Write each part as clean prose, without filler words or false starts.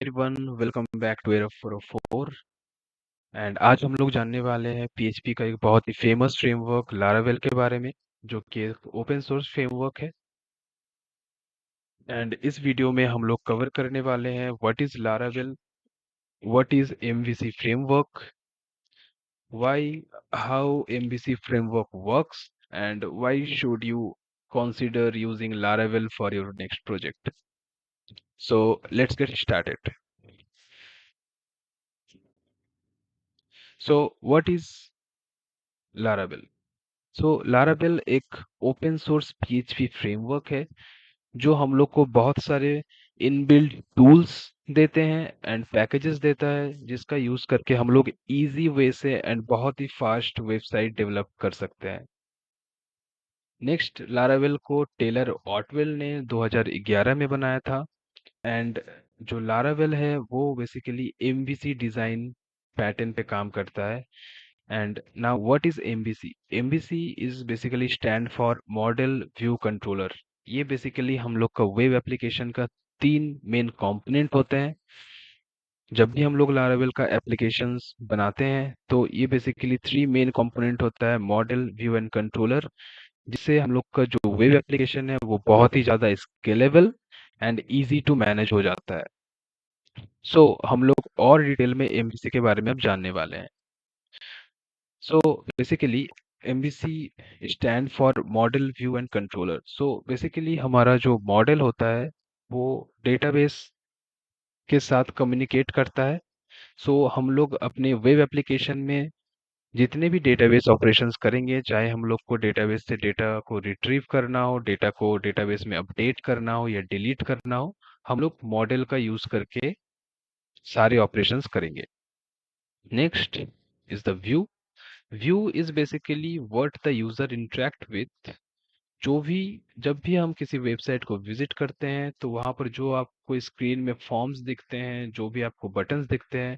Everyone, welcome back to air 404। And आज हम लोग जानने वाले हैं पीएचपी का एक बहुत ही फेमस फ्रेमवर्क लारावेल के बारे में, जो कि एक ओपन सोर्स फ्रेमवर्क है। एंड इस वीडियो में हम लोग कवर करने वाले हैं what is Laravel, what is MVC framework, why how MVC framework works, and why should you consider using Laravel for your next project. So let's get started. So what is Laravel? So Laravel एक open source PHP framework है जो हम लोग को बहुत सारे inbuilt tools देते हैं एंड पैकेजेस देता है, जिसका यूज करके हम लोग इजी वे से एंड बहुत ही फास्ट वेबसाइट डेवलप कर सकते हैं। नेक्स्ट, लारावेल को टेलर ऑटवेल ने 2011 में बनाया था। एंड जो लारावेल है वो बेसिकली एमवीसी डिजाइन पैटर्न पे काम करता है। And now what is MVC? MVC is basically stand for Model View Controller. ये बेसिकली हम लोग का वेब एप्लीकेशन का तीन मेन कंपोनेंट होते हैं। जब भी हम लोग लारावेल का एप्लीकेशंस बनाते हैं तो ये बेसिकली थ्री मेन कंपोनेंट होता है, मॉडल, व्यू एंड कंट्रोलर, जिससे हम लोग का जो वेब एप्लीकेशन है वो बहुत ही ज़्यादा scalable and easy to manage हो जाता है। सो हम लोग और डिटेल में MVC के बारे में अब जानने वाले हैं। So basically MVC stand for Model View and Controller. So basically हमारा जो मॉडल होता है वो डेटाबेस के साथ कम्युनिकेट करता है। सो हम लोग अपने वेब एप्लीकेशन में जितने भी डेटाबेस ऑपरेशंस करेंगे, चाहे हम लोग को डेटाबेस से डेटा को रिट्रीव करना हो, डेटा को डेटाबेस में अपडेट करना हो या डिलीट करना हो, हम लोग मॉडल का यूज करके सारे ऑपरेशंस करेंगे। Next is the view. View is basically what the user interact with. जो भी जब भी हम किसी वेबसाइट को विजिट करते हैं तो वहां पर जो आपको स्क्रीन में फॉर्म्स दिखते हैं, जो भी आपको बटन्स दिखते हैं,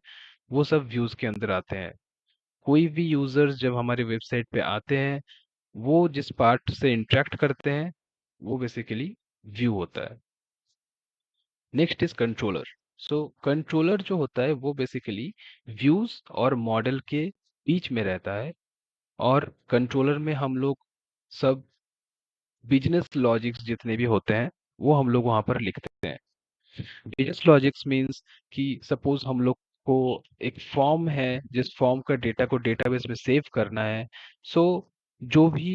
वो सब व्यूज के अंदर आते हैं। कोई भी यूजर्स जब हमारे वेबसाइट पे आते हैं, वो जिस पार्ट से इंटरेक्ट करते हैं वो बेसिकली व्यू होता है। Next is controller. So controller जो होता है वो बेसिकली व्यूज और मॉडल के बीच में रहता है। और कंट्रोलर में हम लोग सब बिजनेस लॉजिक्स जितने भी होते हैं वो हम लोग वहां पर लिखते हैं। बिजनेस लॉजिक्स मींस कि सपोज हम लोग को एक फॉर्म है, जिस फॉर्म का डेटा को डेटाबेस में सेव करना है। सो जो भी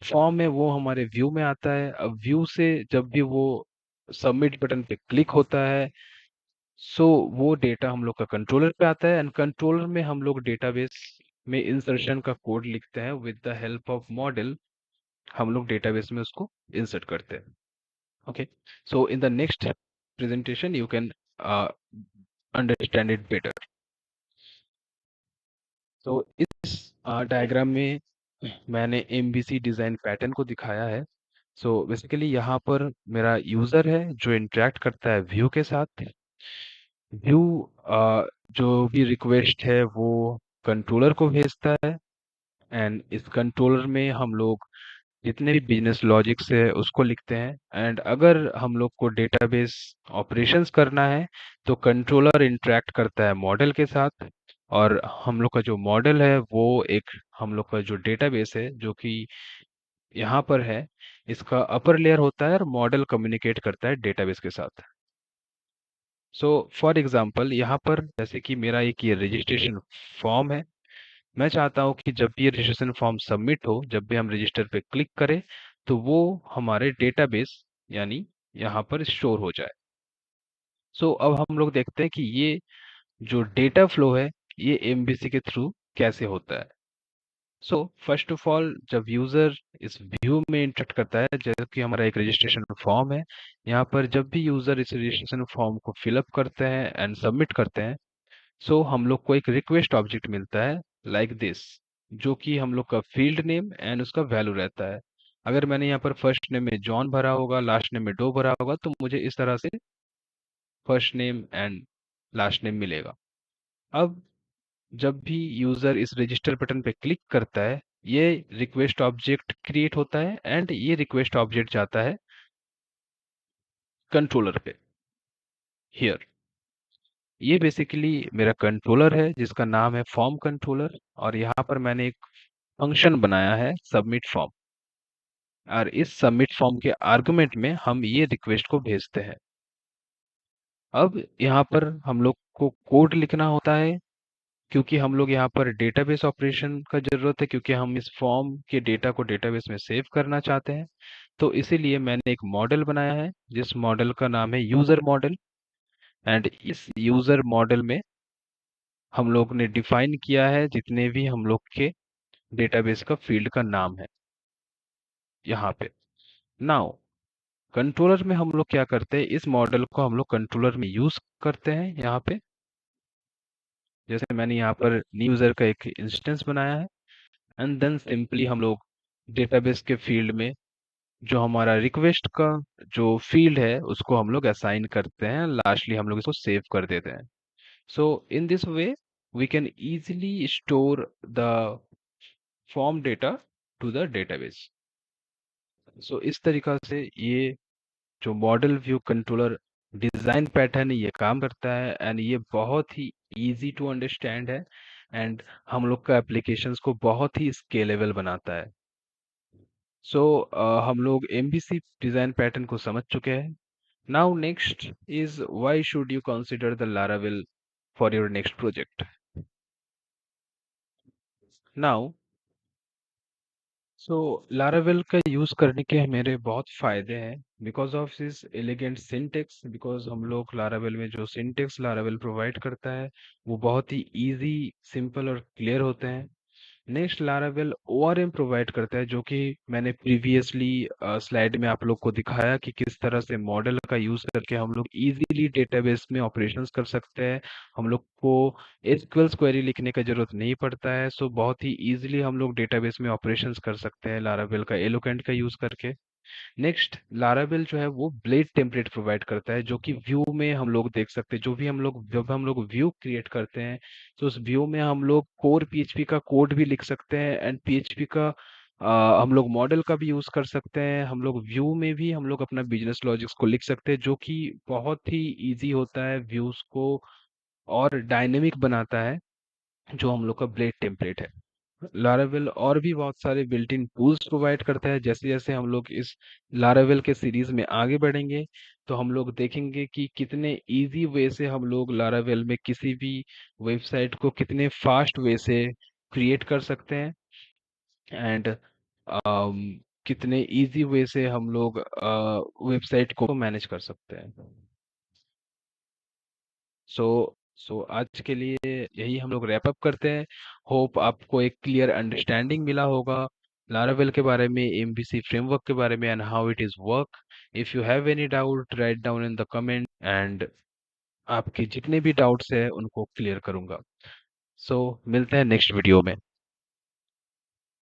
फॉर्म है वो हमारे व्यू में आता है। अब व्यू से जब भी वो सबमिट बटन पे क्लिक होता है, सो वो डेटा हम लोग का कंट्रोलर पे आता है एंड कंट्रोलर में हम लोग डेटाबेस में इंसर्शन का कोड लिखते हैं। With the help of model हम लोग डेटाबेस में उसको इंसर्ट करते हैं। Okay, so in the next presentation, you can understand it better. तो इस डायग्राम में मैंने MVC डिजाइन पैटर्न को दिखाया है। सो बेसिकली यहाँ पर मेरा यूजर है जो इंटरेक्ट करता है व्यू के साथ। व्यू जो भी रिक्वेस्ट है वो कंट्रोलर को भेजता है एंड इस कंट्रोलर में हम लोग जितने भी बिजनेस लॉजिक्स है उसको लिखते हैं। एंड अगर हम लोग को डेटाबेस ऑपरेशंस करना है तो कंट्रोलर इंटरेक्ट करता है मॉडल के साथ। और हम लोग का जो मॉडल है वो एक हम लोग का जो डेटाबेस है जो कि यहाँ पर है, इसका अपर लेयर होता है और मॉडल कम्युनिकेट करता है डेटाबेस के साथ। सो फॉर एग्जांपल यहाँ पर जैसे कि मेरा एक ये रजिस्ट्रेशन फॉर्म है। मैं चाहता हूँ कि जब भी ये रजिस्ट्रेशन फॉर्म सबमिट हो, जब भी हम रजिस्टर पे क्लिक करें तो वो हमारे डेटाबेस यानी यहाँ पर स्टोर हो जाए। सो अब हम लोग देखते हैं कि ये जो डेटा फ्लो है ये MVC के थ्रू कैसे होता है। सो फर्स्ट ऑफ ऑल जब यूजर इस व्यू में इंटरेक्ट करता है, जैसे कि हमारा एक रजिस्ट्रेशन फॉर्म है, यहाँ पर जब भी यूजर इस रजिस्ट्रेशन फॉर्म को फिलअप करते हैं एंड सबमिट करते हैं, सो हम लोग को एक रिक्वेस्ट ऑब्जेक्ट मिलता है लाइक दिस, जो कि हम लोग का फील्ड नेम एंड उसका वैल्यू रहता है। अगर मैंने यहाँ पर फर्स्ट नेम में जॉन भरा होगा, लास्ट नेम में डो भरा होगा, तो मुझे इस तरह से first name and last name मिलेगा। अब जब भी यूजर इस रजिस्टर बटन पे क्लिक करता है, ये रिक्वेस्ट ऑब्जेक्ट क्रिएट होता है एंड ये रिक्वेस्ट ऑब्जेक्ट जाता है कंट्रोलर पे हियर। ये बेसिकली मेरा कंट्रोलर है जिसका नाम है फॉर्म कंट्रोलर, और यहाँ पर मैंने एक फंक्शन बनाया है सबमिट फॉर्म, और इस सबमिट फॉर्म के आर्गुमेंट में हम ये रिक्वेस्ट को भेजते हैं। अब यहाँ पर हम लोग को कोड लिखना होता है, क्योंकि हम लोग यहाँ पर डेटाबेस ऑपरेशन का ज़रूरत है, क्योंकि हम इस फॉर्म के डेटा को डेटाबेस में सेव करना चाहते हैं। तो इसीलिए मैंने एक मॉडल बनाया है जिस मॉडल का नाम है यूज़र मॉडल, एंड इस यूज़र मॉडल में हम लोग ने डिफाइन किया है जितने भी हम लोग के डेटाबेस का फील्ड का नाम है यहाँ पे। नाउ कंट्रोलर में हम लोग क्या करते हैं, इस मॉडल को हम लोग कंट्रोलर में यूज़ करते हैं यहाँ पे। जैसे मैंने यहाँ पर न्यू यूज़र का एक इंस्टेंस बनाया है, एंड देन सिंपली हम लोग डेटाबेस के फील्ड में जो हमारा रिक्वेस्ट का जो फील्ड है उसको हम लोग असाइन करते हैं, लास्टली हम लोग इसको सेव कर देते हैं। So in this way we can easily store the form data to the database. So इस तरीका से ये जो model view controller design pattern है ये काम करता है, एंड ये बहुत ही इजी टू अंडरस्टैंड है, एंड हम लोग का एप्लीकेशंस को बहुत ही स्केलेबल बनाता है। सो हम लोग MVC डिजाइन पैटर्न को समझ चुके हैं। Now next is why should you consider the Laravel for your next project. Now so Laravel का यूज करने के मेरे बहुत फायदे हैं, because of this elegant syntax. Because हम लोग Laravel में जो सिंटेक्स Laravel प्रोवाइड करता है वो बहुत ही इजी, सिंपल और क्लियर होते हैं। नेक्स्ट Laravel ORM प्रोवाइड करता है, जो कि मैंने प्रीवियसली स्लाइड में आप लोग को दिखाया कि किस तरह से मॉडल का यूज करके हम लोग इजीली डेटाबेस में ऑपरेशंस कर सकते हैं। हम लोग को एसक्यूएल क्वेरी लिखने का जरूरत नहीं पड़ता है, सो बहुत ही इजीली हम लोग डेटाबेस में ऑपरेशंस कर सकते हैं Laravel का एलोकेंट का यूज करके। नेक्स्ट Laravel जो है वो ब्लेड टेम्पलेट प्रोवाइड करता है, जो कि व्यू में हम लोग देख सकते हैं। जो भी हम लोग जब हम लोग व्यू क्रिएट करते हैं तो उस व्यू में हम लोग कोर पीएचपी का कोड भी लिख सकते हैं, एंड पीएचपी का हम लोग मॉडल का भी यूज कर सकते हैं। हम लोग व्यू में भी हम लोग अपना बिजनेस लॉजिक्स को लिख सकते हैं, जो कि बहुत ही इजी होता है व्यूज को और डायनेमिक बनाता है, जो हम लोग का ब्लेड टेम्पलेट है। लारावेल और भी बहुत सारे बिल्ट इन टूल्स प्रोवाइड करता है। जैसे जैसे हम लोग इस लारावेल के सीरीज में आगे बढ़ेंगे तो हम लोग देखेंगे कि कितने इजी वे से हम लोग लारावेल में किसी भी वेबसाइट को कितने फास्ट वे से क्रिएट कर सकते हैं, एंड कितने इजी वे से हम लोग वेबसाइट को मैनेज कर सकते हैं। सो आज के लिए यही हम लोग रैप अप करते हैं। होप आपको एक क्लियर अंडरस्टैंडिंग मिला होगा लारावेल के बारे में, MVC फ्रेमवर्क के बारे में, and how it is work. If you have any doubt write down in the comment, and आपके जितने भी डाउट्स है उनको क्लियर करूंगा। सो मिलते हैं नेक्स्ट वीडियो में।